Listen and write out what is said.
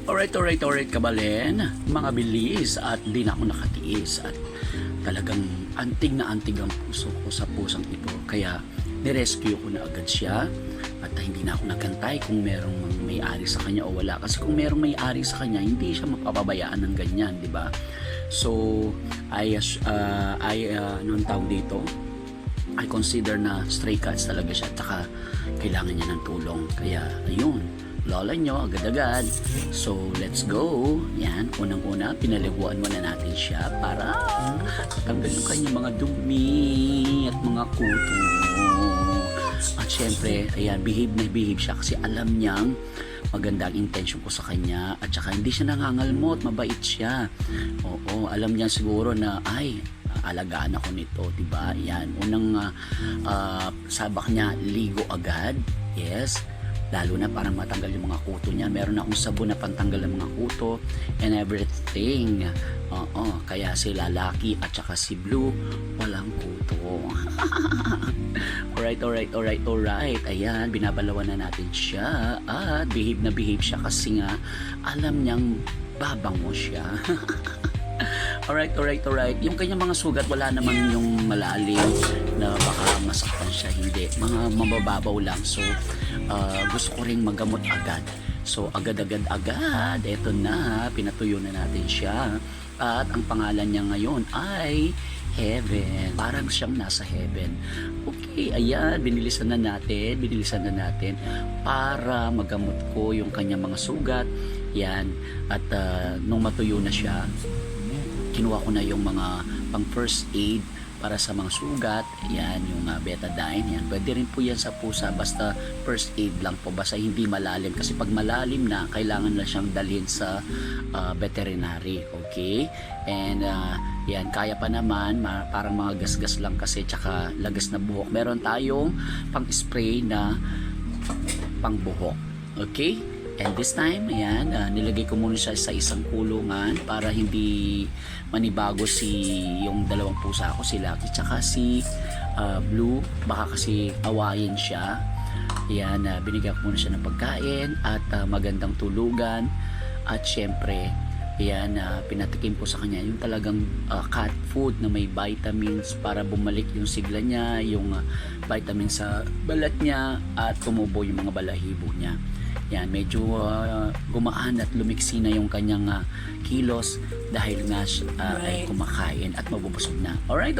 Alright, kabalen. Mga bilis at di na ako nakatiis at talagang antig na antig ang puso ko sa pusang ito. Kaya nirescue ko na agad siya at hindi na ako nagantay kung merong may-ari sa kanya o wala. Kasi kung merong may-ari sa kanya, hindi siya mapapabayaan ng ganyan, di ba? So, anong tawag dito? I consider na stray cats talaga siya at saka kailangan niya ng tulong. Kaya, ayun, lola nyo agad-agad. So, let's go. Yan, unang-una, pinaliguan muna natin siya para tanggal yung kanyang mga dumi at mga kuto. At syempre, ayan, behave siya kasi alam niyang maganda ang intention ko sa kanya at saka hindi siya nangangalmot, mabait siya. Oo, alam niya siguro na ay alagaan ako nito, diba? Yan, unang sabak niya, ligo agad. Yes, lalo na para matanggal yung mga kuto niya. Meron akong sabon na pantanggal ng mga kuto and everything. Oo, kaya si Lalaki at saka si Blue walang kuto. Alright. Ayan, binabalawan na natin siya at behave siya kasi nga alam niyang babango siya. Alright. Yung kanyang mga sugat, wala naman yung malalim na baka masaktan siya. Hindi. Mga mabababaw lang. So, gusto ko rin magamot agad. So, agad. Eto na. Pinatuyo na natin siya. At ang pangalan niya ngayon ay Heaven. Parang siyang nasa heaven. Okay, ayan. Binilisan na natin para magamot ko yung kanyang mga sugat. Yan. At nung matuyo na siya, kinuha ko na yung mga pang first aid para sa mga sugat. Yan, yung betadine. Yan, pwede rin po yan sa pusa basta first aid lang po, basta hindi malalim kasi pag malalim na kailangan na siyang dalhin sa veterinary. Okay, and yan, kaya pa naman, parang mga gasgas lang kasi tsaka lagas na buhok. Meron tayong pang spray na pang buhok. Okay, and this time, ayan, nilagay ko muna siya sa isang kulungan para hindi manibago yung dalawang pusa ko, si Lucky tsaka si Blue. Baka kasi awayin siya. Ayan, binigyan ko muna siya ng pagkain at magandang tulugan. At syempre, ayan, pinatikim ko sa kanya yung talagang cat food na may vitamins para bumalik yung sigla niya, yung vitamin sa balat niya at tumubo yung mga balahibo niya. Yan, medyo gumaan at lumiksi na yung kanyang kilos dahil nga ay kumakain at mabubusog na. Alright.